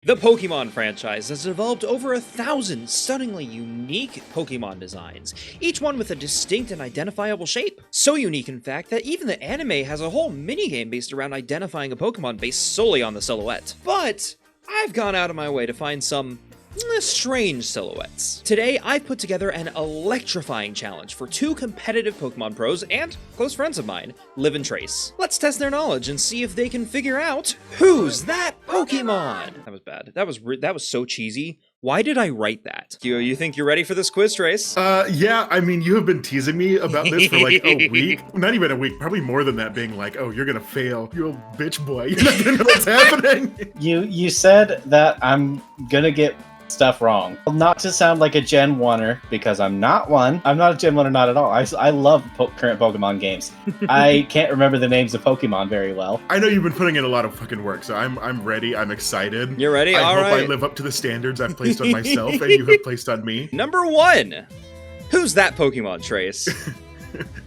The Pokémon franchise has developed over 1,000 stunningly unique Pokémon designs, each one with a distinct and identifiable shape. So unique, in fact, that even the anime has a whole minigame based around identifying a Pokémon based solely on the silhouette. But I've gone out of my way to find some strange silhouettes. Today, I've put together an electrifying challenge for two competitive Pokemon pros and close friends of mine, Liv and Trace. Let's test their knowledge and see if they can figure out who's that Pokemon. That was bad. That was so cheesy. Why did I write that? You think you're ready for this quiz, Trace? Yeah, I mean, you have been teasing me about this for like a week. Not even a week, probably more than that, being like, oh, you're gonna fail. You old bitch boy. You're not gonna know what's happening. You said that I'm gonna get stuff wrong. Not to sound like a Gen 1er, because I'm not one. I'm not a Gen 1er, not at all. I love current Pokemon games. I can't remember the names of Pokemon very well. I know you've been putting in a lot of fucking work, so I'm ready. I'm excited. You're ready? All right. I hope I live up to the standards I've placed on myself and you have placed on me. Number 1. Who's that Pokemon, Trace?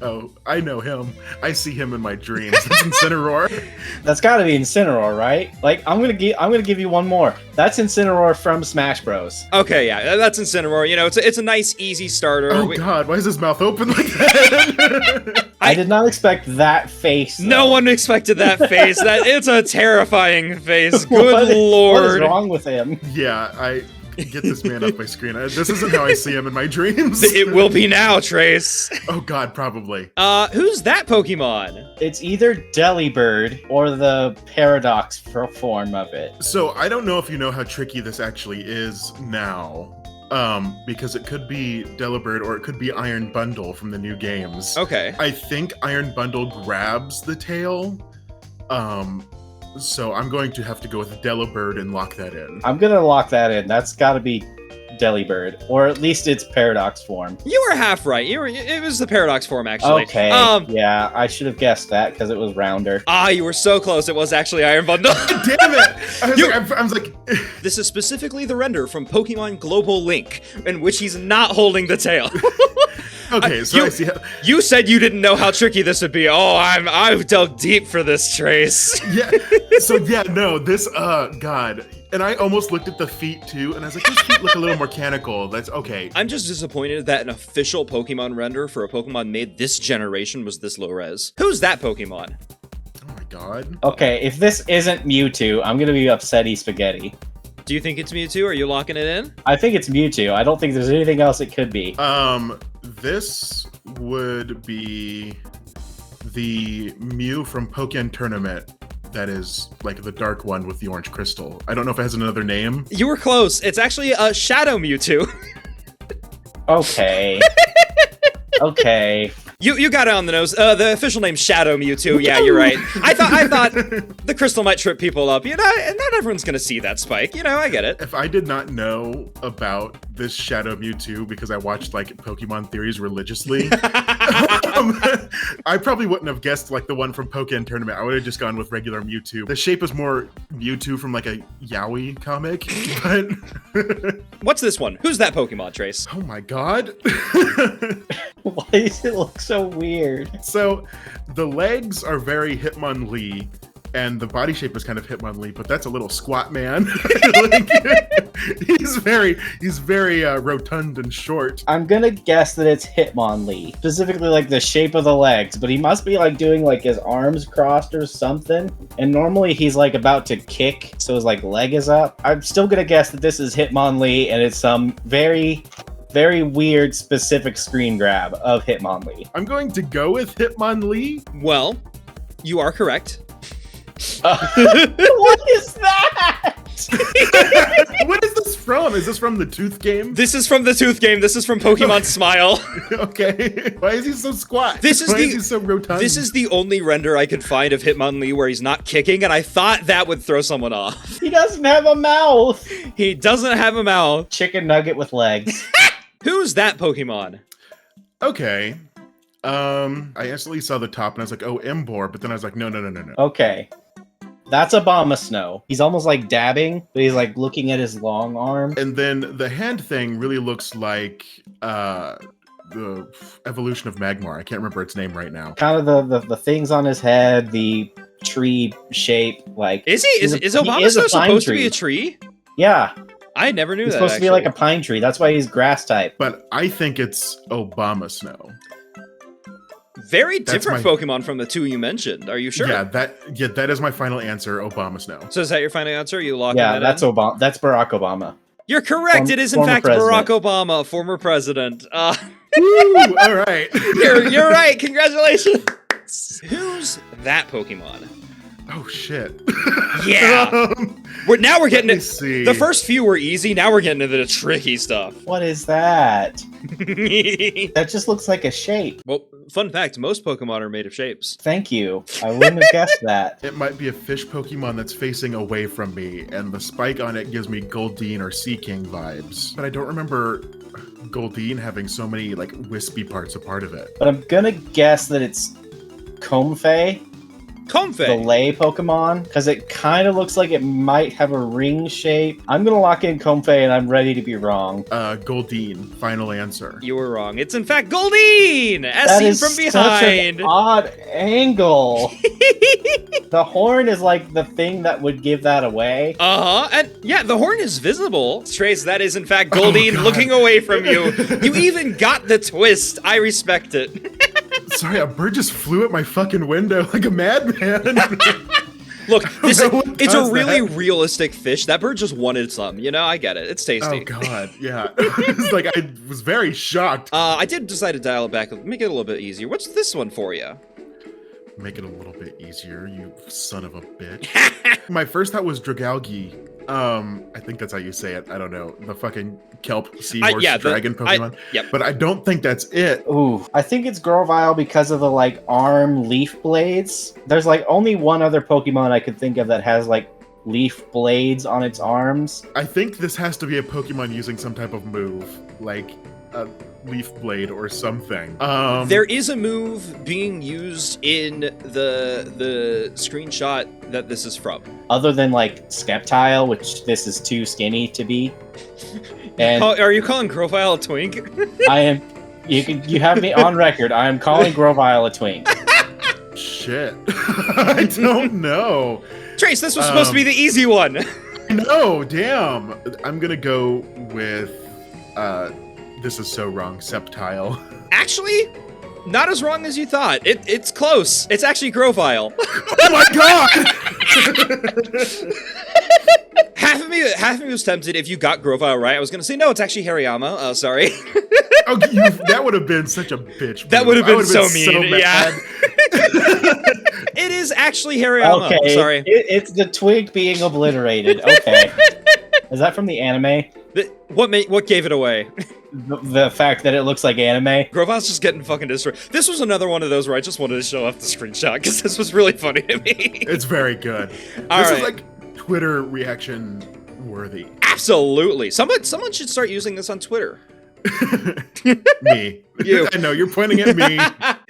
Oh, I know him. I see him in my dreams. It's Incineroar. That's gotta be Incineroar, right? Like, I'm gonna give you one more. That's Incineroar from Smash Bros. Okay, yeah, that's Incineroar. You know, it's a nice, easy starter. Oh God, why is his mouth open like that? I did not expect that face. Though. No one expected that face. It's a terrifying face. Good lord. What is wrong with him? Yeah, get this man off my screen. This isn't how I see him in my dreams. It will be now, Trace. Oh God, probably. Who's that Pokemon? It's either Delibird or the Paradox form of it. So I don't know if you know how tricky this actually is now. Because it could be Delibird or it could be Iron Bundle from the new games. Okay. I think Iron Bundle grabs the tail. So I'm going to have to go with Delibird and lock that in. I'm gonna lock that in. That's gotta be Delibird, or at least its Paradox form. You were half right. It was the Paradox form, actually. Okay. Yeah, I should have guessed that because it was rounder. You were so close. It was actually Iron Bundle. Damn it! I was like, This is specifically the render from Pokemon Global Link, in which he's not holding the tail. okay, so I see how... You said you didn't know how tricky this would be. Oh, I've dug deep for this, Trace. Yeah. So yeah, no, this God. And I almost looked at the feet too, and I was like, these feet look a little mechanical. That's okay. I'm just disappointed that an official Pokemon render for a Pokemon made this generation was this low res. Who's that Pokemon? Oh my God. Okay, if this isn't Mewtwo, I'm gonna be upsetty spaghetti. Do you think it's Mewtwo? Are you locking it in? I think it's Mewtwo. I don't think there's anything else it could be. This would be the Mew from Pokémon Tournament. That is like the dark one with the orange crystal. I don't know if it has another name. You were close. It's actually a Shadow Mewtwo. Okay. Okay. You got it on the nose. The official name's Shadow Mewtwo. Yeah, you're right. I thought the crystal might trip people up. You know, and not everyone's gonna see that spike. You know, I get it. If I did not know about this Shadow Mewtwo because I watched like Pokemon theories religiously, I probably wouldn't have guessed like the one from Pokémon Tournament. I would have just gone with regular Mewtwo. The shape is more Mewtwo from like a Yaoi comic, but What's this one? Who's that Pokemon, Trace? oh my God. Why does it look so weird? So the legs are very Hitmonlee, and the body shape is kind of Hitmonlee, but that's a little squat man. Like, he's very rotund and short. I'm gonna guess that it's Hitmonlee, specifically like the shape of the legs, but he must be like doing like his arms crossed or something. And normally he's like about to kick, so his like leg is up. I'm still gonna guess that this is Hitmonlee, and it's some very weird specific screen grab of Hitmonlee. I'm going to go with Hitmonlee. Well, you are correct. What is that? What is this from? Is this from the Tooth game? This is from the Tooth game. This is from Pokemon Smile. Okay. Why is he so squat? Why is he so rotund? This is the only render I could find of Hitmonlee where he's not kicking, and I thought that would throw someone off. He doesn't have a mouth. He doesn't have a mouth. Chicken nugget with legs. Who's that Pokemon? Okay. I instantly saw the top and I was like, oh, Embor, but then I was like, no. Okay. That's Abomasnow. He's almost like dabbing, but he's like looking at his long arm. And then the hand thing really looks like the evolution of Magmar. I can't remember its name right now. Kind of the things on his head, the tree shape. Like, Is Obama supposed to be a tree? Yeah, I never knew he's that. supposed to be like a pine tree. That's why he's grass type. But I think it's Obama Snow. Very That's different Pokemon from the two you mentioned. Are you sure? Yeah, that is my final answer, Obama Snow. So is that your final answer? You locking Yeah, that that's in? Obama. That's Barack Obama. You're correct. It is in Former fact president. Barack Obama, former president. Woo! All right. You're right. Congratulations. Who's that Pokemon? Oh shit. Yeah. Now we're getting Let me it. see. The first few were easy. Now we're getting into the tricky stuff. What is that? That just looks like a shape. Well, fun fact: most Pokemon are made of shapes. Thank you. I wouldn't have guessed that. It might be a fish Pokemon that's facing away from me, and the spike on it gives me Goldeen or Sea King vibes. But I don't remember Goldeen having so many like wispy parts a part of it. But I'm gonna guess that it's Comfey, the Comfey. lay Pokemon, because it kind of looks like it might have a ring shape. I'm gonna lock in Comfey, and I'm ready to be wrong. Goldeen, final answer. You were wrong. It's in fact Goldeen, as That seen is from such behind. an odd angle. The horn is like the thing that would give that away. And yeah, the horn is visible. Trace, that is in fact Goldeen God. looking away from you. You even got the twist. I respect it. Sorry, a bird just flew at my fucking window like a madman. Look, it's a caused really that. realistic fish. That bird just wanted some. You know, I get it. It's tasty. Oh god, yeah. It's like I was very shocked. I did decide to dial it back, make it a little bit easier. What's this one for you? Make it a little bit easier, you son of a bitch. My first thought was Dragalge. I think that's how you say it. I don't know. The fucking kelp seahorse dragon Pokemon. Yep. But I don't think that's it. Ooh, I think it's Grovyle because of the like arm leaf blades. There's like only one other Pokemon I could think of that has like leaf blades on its arms. I think this has to be a Pokemon using some type of move, like a leaf blade or something. There is a move being used in the screenshot that this is from. Other than like Sceptile, which this is too skinny to be. And Are you calling Grovyle a twink? I am. You have me on record. I am calling Grovyle a twink. Shit. I don't know. Trace, this was supposed to be the easy one. No, damn. I'm gonna go with this is so wrong, Sceptile. Actually, not as wrong as you thought. It's close. It's actually Grovyle. Oh my god! Half of me was tempted if you got Grovyle right. I was gonna say no, it's actually Hariyama. Sorry. Oh, that would have been such a bitch. That move. would have I been would've so mean. mad. It is actually Hariyama. Okay, Sorry. it's the twig being obliterated. Okay, is that from the anime? What gave it away? The fact that it looks like anime. Grovyle's just getting fucking destroyed. This was another one of those where I just wanted to show off the screenshot because this was really funny to me. It's very good. All This right. is like Twitter reaction worthy. Absolutely. Someone should start using this on Twitter. Me. You. I know, you're pointing at me.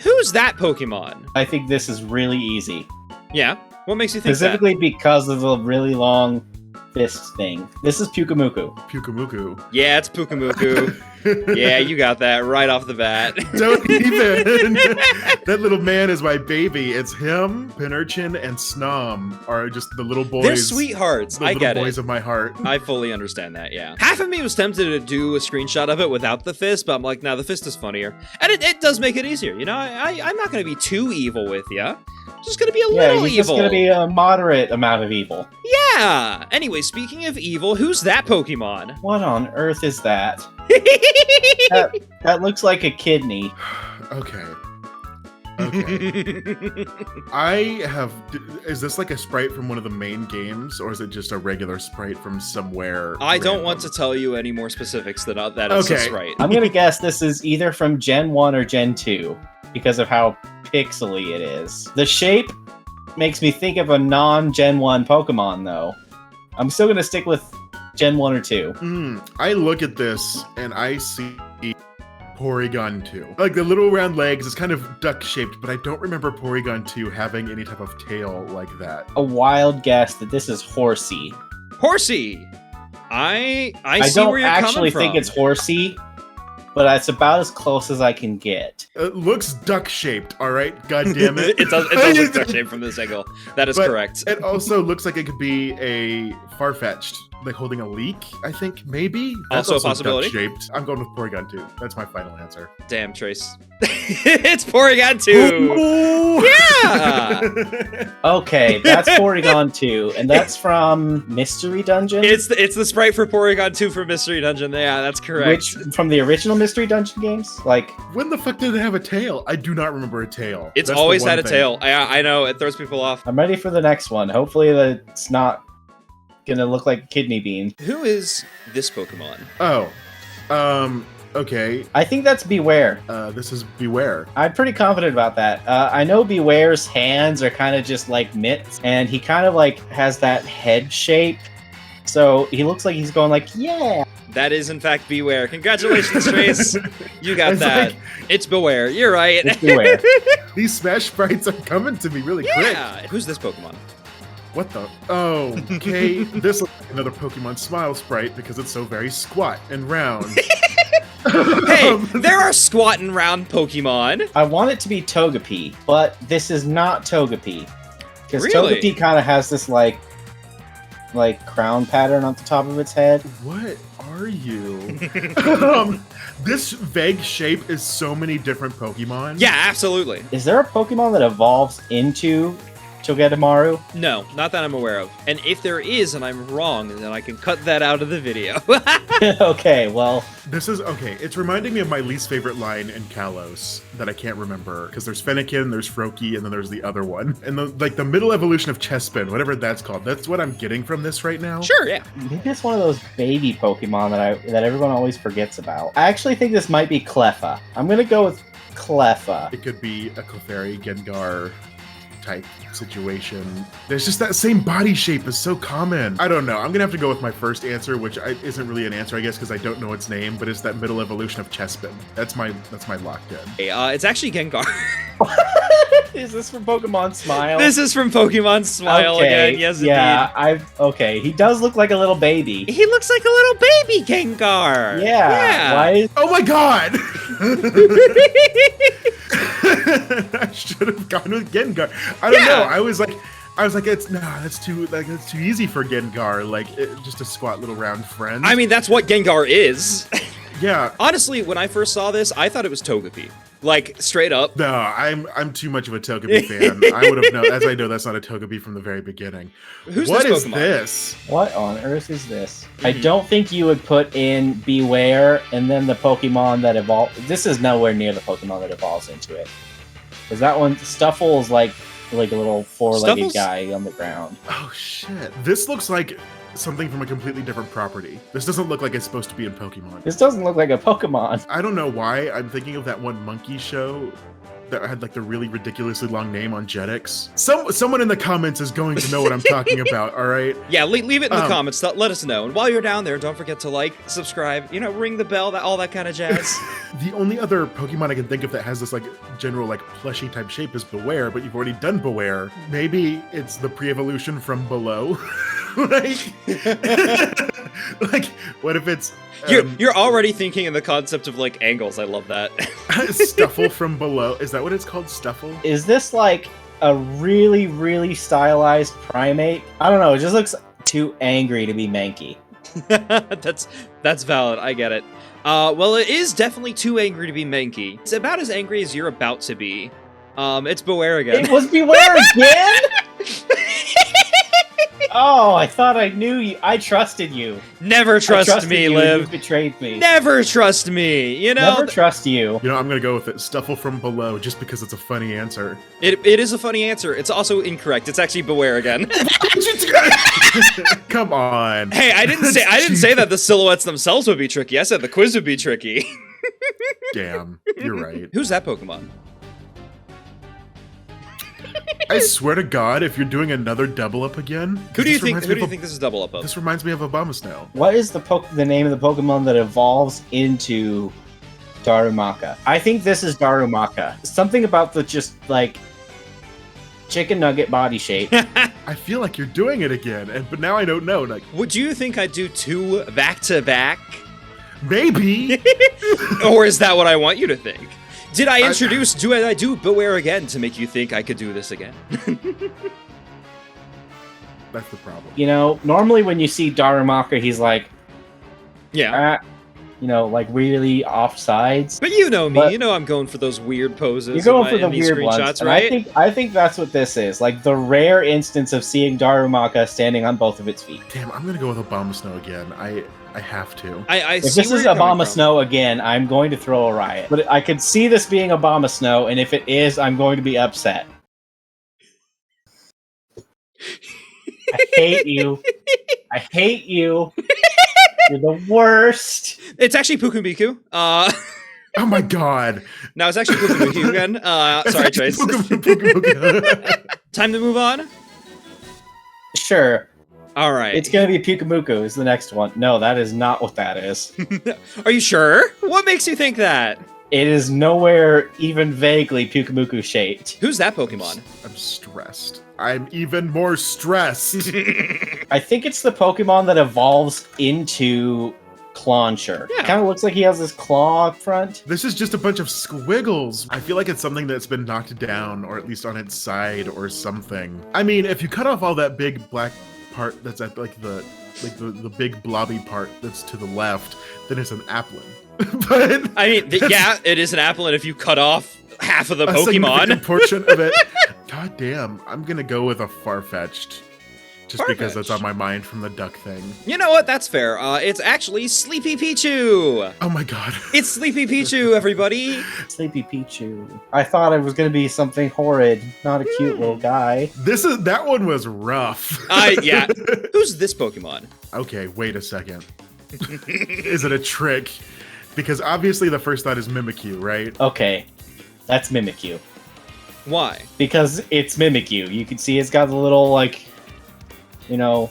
Who's that Pokemon? I think this is really easy. Yeah. What makes you think that? Specifically because of the really long fist thing. This is Pyukumuku. Pyukumuku. Yeah, it's Pukamuku. Yeah, you got that right off the bat. Don't even. That little man is my baby. It's him, Pinerchin, and Snom are just the little boys. They're sweethearts. The I little get boys it. of my heart. I fully understand that, yeah. Half of me was tempted to do a screenshot of it without the fist, but I'm like, nah, the fist is funnier. And it does make it easier, you know? I'm not going to be too evil with you. I'm just going to be a little You're evil. just gonna be a moderate amount of evil. Yeah! Anyway, speaking of evil, who's that Pokemon? What on earth is that? That looks like a kidney. Okay. I have. Is this like a sprite from one of the main games, or is it just a regular sprite from somewhere? I don't random? want to tell you any more specifics than that it's Okay. right. I'm gonna guess this is either from Gen 1 or Gen 2 because of how pixely it is. The shape makes me think of a non-Gen 1 Pokemon, though. I'm still gonna stick with Gen 1 or 2. I look at this and I see Porygon 2. Like the little round legs, it's kind of duck-shaped, but I don't remember Porygon 2 having any type of tail like that. A wild guess that this is Horsey. Horsey! I see don't where you're actually coming from. think it's Horsey, but it's about as close as I can get. It looks duck-shaped, all right? God damn it. It does look duck shaped from this angle. That is But correct. It also looks like it could be a Farfetch'd like holding a leek, I think, maybe. Also a possibility. Duck-shaped. I'm going with Porygon 2. That's my final answer. Damn, Trace. It's Porygon 2! Yeah! Okay, that's Porygon 2, and that's from Mystery Dungeon? It's the sprite for Porygon 2 for Mystery Dungeon. Yeah, that's correct. Which, from the original Mystery Dungeon games? Like, When the fuck did it have a tail? I do not remember a tail. It's That's the always one had a thing. tail. I know, it throws people off. I'm ready for the next one. Hopefully that's not gonna look like kidney beans. Who is this Pokemon? Oh. Okay. I think that's Beware. This is Beware. I'm pretty confident about that. I know Beware's hands are kind of just like mitts, and he kind of like has that head shape. So he looks like he's going like, yeah. That is, in fact, Beware. Congratulations, Trace. You got It's that. like- It's Beware. You're right. It's Beware. These Smash sprites are coming to me really quick. Yeah. Who's this Pokemon? What the? Oh, okay. This looks like another Pokemon Smile sprite because it's so very squat and round. Hey, there are squat and round Pokemon. I want it to be Togepi, but this is not Togepi. Because Really? Togepi kind of has this like crown pattern on the top of its head. What are you? This vague shape is so many different Pokemon. Yeah, absolutely. Is there a Pokemon that evolves into Togedemaru? No, not that I'm aware of. And if there is, and I'm wrong, then I can cut that out of the video. Okay, well, This is okay. It's reminding me of my least favorite line in Kalos that I can't remember because there's Fennekin, there's Froakie, and then there's the other one. And the middle evolution of Chespin, whatever that's called. That's what I'm getting from this right now. Sure, yeah. maybe it's one of those baby Pokemon that everyone always forgets about. I actually think this might be Cleffa. I'm gonna go with Cleffa. It could be a Clefairy, Gengar type situation. There's just that same body shape is so common. I don't know. I'm gonna have to go with my first answer, which isn't really an answer, I guess, because I don't know its name, but it's that middle evolution of Chespin. That's my locked in. Hey, it's actually Gengar. Is this from Pokemon Smile? This is from Pokemon Smile again. Yes, yeah, okay. He does look like a little baby. indeed. He looks like a little baby Gengar. Yeah. Why is Oh my god! I should have gone with Gengar. I don't know. I was like, that's too easy for Gengar. Like, just a squat little round friend. I mean, that's what Gengar is. yeah. Honestly, when I first saw this, I thought it was Togepi. Like, straight up. No, I'm too much of a Togepi fan. I would have known. As I know, that's not a Togepi from the very beginning. Who's What this is Pokemon? this? what on earth is this? I don't think you would put in Beware and then the Pokemon that evolve. This is nowhere near the Pokemon that evolves into it. Because that one, Stuffle is like a little four-legged Stuffle's- guy on the ground. Oh shit! This looks like something from a completely different property. This doesn't look like it's supposed to be in Pokemon. This doesn't look like a Pokemon. I don't know why I'm thinking of that one monkey show that had like the really ridiculously long name on Jetix. Someone in the comments is going to know what I'm talking about. All right. Yeah, leave it in the comments. Let us know. And while you're down there, don't forget to like, subscribe, ring the bell, all that kind of jazz. The only other Pokemon I can think of that has this like general like plushy type shape is Beware, but you've already done Beware. Maybe it's the pre-evolution from below. like what if it's You're already thinking in the concept of like angles. I love that. Stuffle from below? Is that what it's called? Stuffle? Is this like a really, really stylized primate? I don't know. It just looks too angry to be Mankey. That's valid. I get it. Well, it is definitely too angry to be Mankey. It's about as angry as you're about to be. It's Beware again. It was Beware again? Oh, I thought I knew you. I trusted you. Never I trust trusted me, you, Liv. You betrayed me. Never trust me. Never trust you. You know, I'm gonna go with it. Stuffle from below, just because it's a funny answer. It is a funny answer. It's also incorrect. It's actually Beware again. Come on. Hey, I didn't say that the silhouettes themselves would be tricky. I said the quiz would be tricky. Damn, you're right. Who's that Pokemon? I swear to God, if you're doing another double up again, Who do you this think? reminds Who me do you of think this is double up of? This reminds me of Abomasnow. What is the name of the Pokemon that evolves into Darumaka? I think this is Darumaka. Something about the just like chicken nugget body shape. I feel like you're doing it again, but now I don't know. Like Would you think I'd do two back to back? maybe. Or is that what I want you to think? Did I do Beware again to make you think I could do this again? That's the problem. You know, normally when you see Darumaka, he's like, Yeah. you know, like really off sides. But you know me, But- you know I'm going for those weird poses. You're going for in the these weird ones, screenshots, and right? I think that's what this is. Like the rare instance of seeing Darumaka standing on both of its feet. Damn, I'm gonna go with Obama Snow again. I have to. I If see this where is you're coming Obama from. Snow again, I'm going to throw a riot. But I could see this being Obama Snow, and if it is, I'm going to be upset. I hate you. I hate you. You're the worst. It's actually Pukumiku. Oh my god. No, it's actually Pukumiku again. Sorry, Trace. Time to move on? Sure. All right. It's going to be Pukamuku is the next one. No, that is not what that is. Are you sure? What makes you think that? It is nowhere even vaguely Pukamuku shaped. Who's that Pokemon? I'm stressed. I'm even more stressed. I think it's the Pokemon that evolves into Clauncher. Yeah. Kind of looks like he has this claw up front. This is just a bunch of squiggles. I feel like it's something that's been knocked down, or at least on its side or something. I mean, if you cut off all that big black part that's at like the big blobby part that's to the left, then it's an applin. But I mean, yeah, it is an apple, and if you cut off half of the a significant Pokemon... portion of it. God damn, I'm gonna go with a Farfetch'd. Just because that's Farfetch'd. on my mind from the duck thing. You know what? That's fair. It's actually Sleepy Pichu! Oh my god. It's Sleepy Pichu, everybody! Sleepy Pichu. I thought it was going to be something horrid, not a cute little guy. That one was rough. Yeah. Who's this Pokemon? Okay, wait a second. Is it a trick? Because obviously the first thought is Mimikyu, right? Okay, that's Mimikyu. Why? Because it's Mimikyu. You can see it's got the little, like, you know,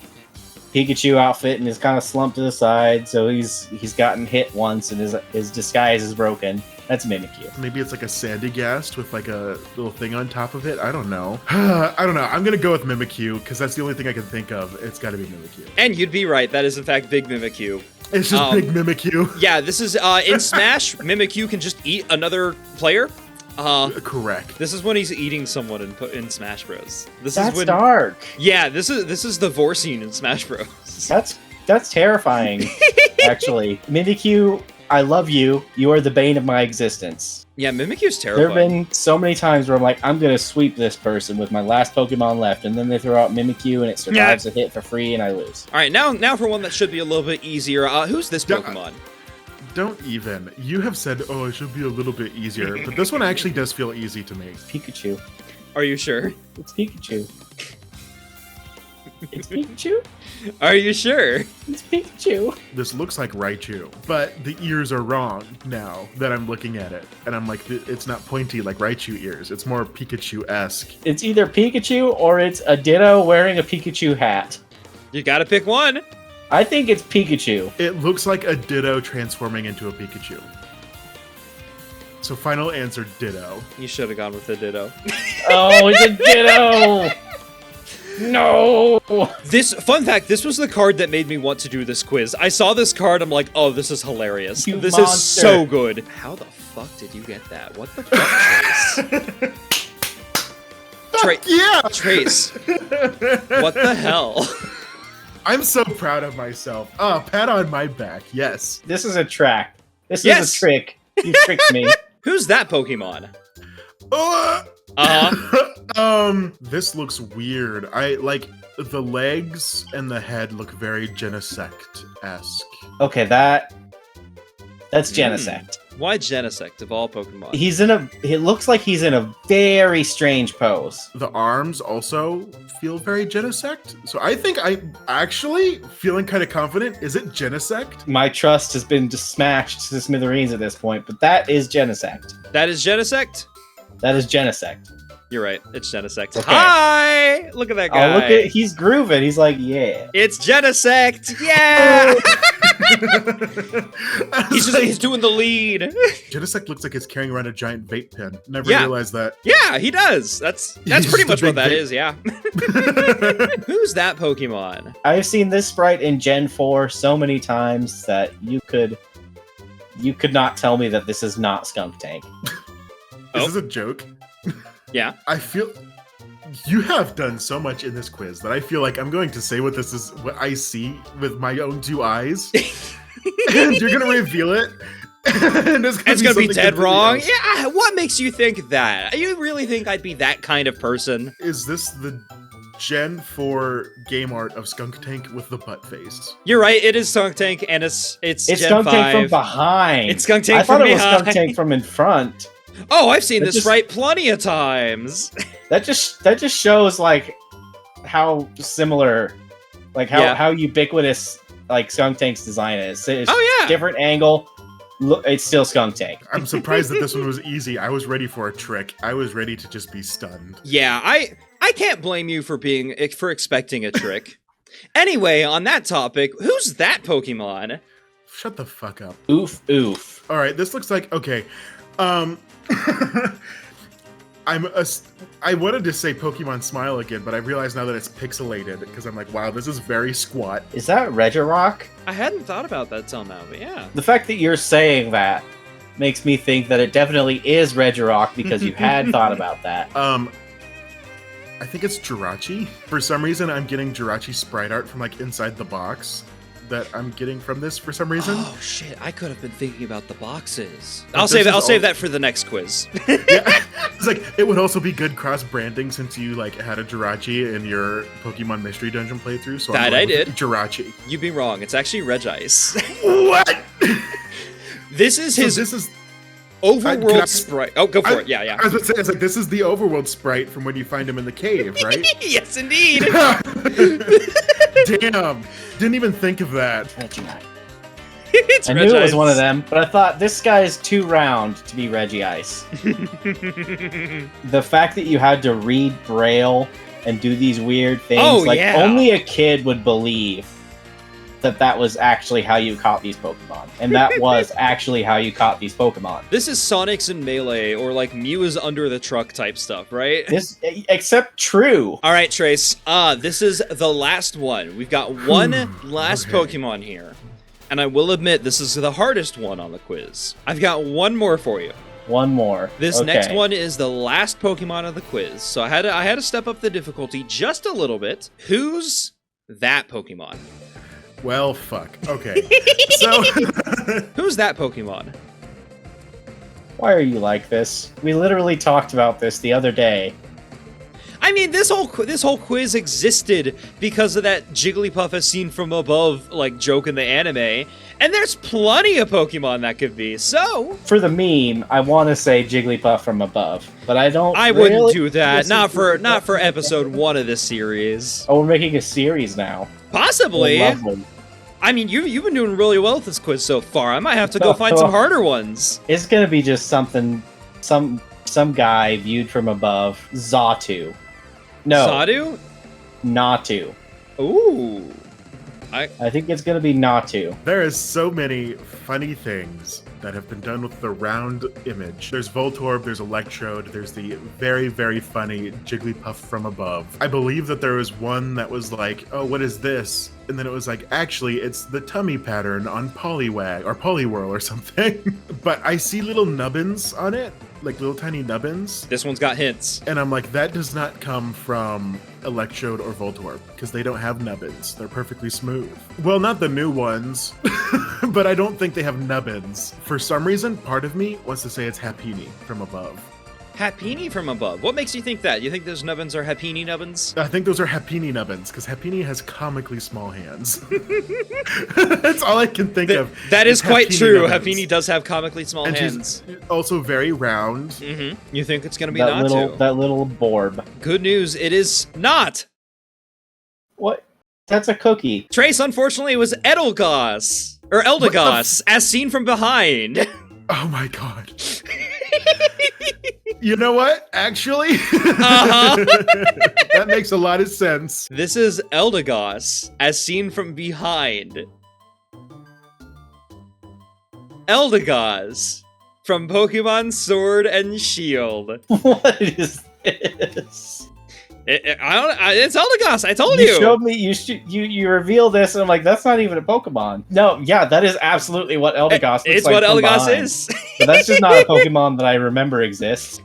Pikachu outfit and is kind of slumped to the side, so he's gotten hit once and his disguise is broken. That's Mimikyu. Maybe it's like a Sandygast with like a little thing on top of it. I don't know. I don't know. I'm gonna go with Mimikyu because that's the only thing I can think of. It's got to be Mimikyu. And you'd be right, that is in fact Big Mimikyu. It's just big Mimikyu. Yeah, this is, in Smash, Mimikyu can just eat another player. Correct. This is when he's eating someone in Smash Bros. This That's is when, dark. Yeah, this is the vor scene in Smash Bros. That's terrifying, actually. Mimikyu, I love you. You are the bane of my existence. Yeah, Mimikyu's There have terrifying. been so many times where I'm like, I'm going to sweep this person with my last Pokemon left, and then they throw out Mimikyu and it survives a hit for free and I lose. All right, now for one that should be a little bit easier. Who's this Pokemon? Don't even. You have said, oh, it should be a little bit easier, but this one actually does feel easy to me. Pikachu. Are you sure? It's Pikachu. It's Pikachu? Are you sure? It's Pikachu. This looks like Raichu, but the ears are wrong now that I'm looking at it. And I'm like, it's not pointy like Raichu ears. It's more Pikachu-esque. It's either Pikachu or it's a Ditto wearing a Pikachu hat. You gotta pick one. I think it's Pikachu. It looks like a Ditto transforming into a Pikachu. So final answer, Ditto. You should have gone with the Ditto. Oh, it's a Ditto! No! This, fun fact, this was the card that made me want to do this quiz. I saw this card, I'm like, oh, this is hilarious. You This monster. is so good. How the fuck did you get that? What the fuck, Trace? Yeah! Trace. What the hell? I'm so proud of myself. Pat on my back, yes. This is a track. This Yes! is a trick. You tricked me. Who's that Pokemon? This looks weird. I like the legs and the head look very Genesect-esque. Okay, that's Genesect. Why Genesect of all Pokemon? It looks like he's in a very strange pose. The arms also feel very Genesect. So I think I'm actually feeling kind of confident. Is it Genesect? My trust has been smashed to smithereens at this point, but that is Genesect. That is Genesect? That is Genesect. You're right, it's Genesect. Okay. Hi! Look at that guy. Oh, look at he's grooving. He's like, yeah. It's Genesect! Yeah! he's doing the lead. Genesect looks like he's carrying around a giant vape pen. Never Yeah. realized that. Yeah, he does. That's He's pretty just much a what big that vape. is, yeah. Who's that Pokemon? I've seen this sprite in Gen 4 so many times that you could not tell me that this is not Skunk Tank. Is this a joke? Yeah. I feel You have done so much in this quiz that I feel like I'm going to say what I see with my own 2 eyes. And you're gonna reveal it. And it's gonna be dead wrong. Else. Yeah, what makes you think that? You really think I'd be that kind of person? Is this the Gen 4 game art of Skunk Tank with the butt face? You're right, it is Skunk Tank, and it's Gen Skunk 5. Tank from behind. It's Skunk Tank I thought from it was behind. Skunk Tank from in front. Oh, I've seen this just- sprite plenty of times. That just shows like how similar, like how ubiquitous like Skunk Tank's design is. It's Oh yeah. different angle. Look, it's still Skunk Tank. I'm surprised that this one was easy. I was ready for a trick. I was ready to just be stunned. Yeah, I can't blame you for expecting a trick. Anyway, on that topic, who's that Pokemon? Shut the fuck up. Oof oof. All right, this looks like okay. I wanted to say Pokemon Smile again, but I realize now that it's pixelated because I'm like, wow, this is very squat. Is that Regirock? I hadn't thought about that till now, but yeah. The fact that you're saying that makes me think that it definitely is Regirock because you had thought about that. I think it's Jirachi. For some reason, I'm getting Jirachi sprite art from like inside the box that I'm getting from this for some reason. Oh shit, I could have been thinking about the boxes. But I'll save this is save that for the next quiz. Yeah, it's like it would also be good cross branding since you like had a Jirachi in your Pokemon Mystery Dungeon playthrough. So That I did. Jirachi. You'd be wrong. It's actually Regice. What? This is his This is. overworld sprite. Oh, go for it. Yeah, yeah. I was about to say, it's like this is the overworld sprite from when you find him in the cave, right? Yes, indeed. Damn, didn't even think of that. Regiite. It's I knew it was Regice. one of them, but I thought this guy is too round to be Regice. The fact that you had to read Braille and do these weird things, Oh, like yeah. only a kid would believe that was actually how you caught these Pokemon. And that was actually how you caught these Pokemon. This is Sonic's in Melee, or like Mew is under the truck type stuff, right? This, except true. All right, Trace. This is the last one. We've got one last Okay. Pokemon here. And I will admit, this is the hardest one on the quiz. I've got one more for you. One more. This Okay. next one is the last Pokemon of the quiz. So I had to step up the difficulty just a little bit. Who's that Pokemon? Well, fuck. Okay. So, Who's that Pokemon? Why are you like this? We literally talked about this the other day. I mean, this whole quiz existed because of that Jigglypuff as seen from above like joke in the anime, and there's plenty of Pokemon that could be. So For the meme, I want to say Jigglypuff from above, but I don't. I wouldn't really do that. listen Not to for episode 1 of this series. Oh, we're making a series now. Possibly. Lovely. I mean, you've been doing really well with this quiz so far. I might have to go find some harder ones. It's gonna be just something, some guy viewed from above. Xatu. No, Sadu? Natu. Ooh. I think it's gonna be Natu. there is so many funny things that have been done with the round image. There's Voltorb, there's Electrode, there's the very, very funny Jigglypuff from above. I believe that there was one that was like, oh, what is this? And then it was like, actually, it's the tummy pattern on Poliwag or Poliwhirl or something. But I see little nubbins on it, like little tiny nubbins. This one's got hints. And I'm like, that does not come from Electrode or Voltorb, because they don't have nubbins. They're perfectly smooth. Well, not the new ones, but I don't think they have nubbins. For some reason, part of me wants to say it's Happiny from above. Happiny from above. What makes you think that? You think those nubbins are Happiny nubbins? I think those are Happiny nubbins, because Happiny has comically small hands. That's all I can think of. That is quite Happiny true. nubbins. Happiny does have comically small And hands. she's also very round. Mm-hmm. You think it's gonna be That little Borb. Good news, it is not. What? That's a cookie. Trace, unfortunately, it was Edelgos. Or Eldegoss, as seen from behind. Oh my god. You know what? Actually, Uh-huh. that makes a lot of sense. This is Eldegoss, as seen from behind. Eldegoss, from Pokemon Sword and Shield. What is this? It's Eldegoss, I told You you! showed me. You reveal this, and I'm like, that's not even a Pokemon. No, yeah, that is absolutely what Eldegoss looks It's like what from Eldegoss behind. is. But that's just not a Pokemon that I remember exists.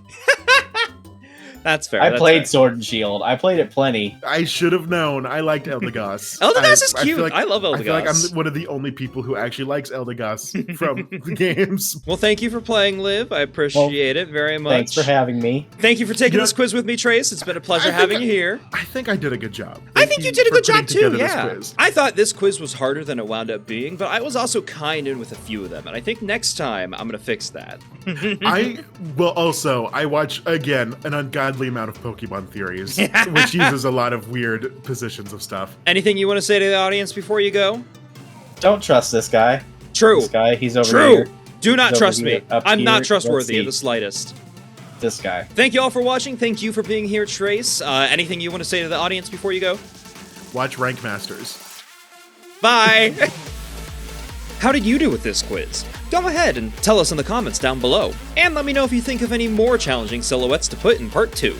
That's fair. I that's played fair. Sword and Shield. I played it plenty. I should have known. I liked Eldegoss. Eldegoss is I cute. feel like- I love Eldegoss. I feel like I'm one of the only people who actually likes Eldegoss from the games. Well, thank you for playing, Liv. I appreciate it very much. Thanks for having me. Thank you for taking You know- this quiz with me, Trace. It's been a pleasure I think having I- you here. I think I did a good job. I Thank think you did a for good job putting together too, this yeah. quiz. I thought this quiz was harder than it wound up being, but I was also kind in with a few of them, and I think next time I'm gonna fix that. I will also, I watch, again, an ungodly amount of Pokemon theories, which uses a lot of weird positions of stuff. Anything you want to say to the audience before you go? Don't trust this guy. True. This guy, he's over True. here. Do not He's trust over me. here, up I'm here. not Let's trustworthy see. in the slightest. This guy. Thank you all for watching. Thank you for being here, Trace. Anything you want to say to the audience before you go? Watch Rank Masters. Bye! How did you do with this quiz? Go ahead and tell us in the comments down below. And let me know if you think of any more challenging silhouettes to put in part 2.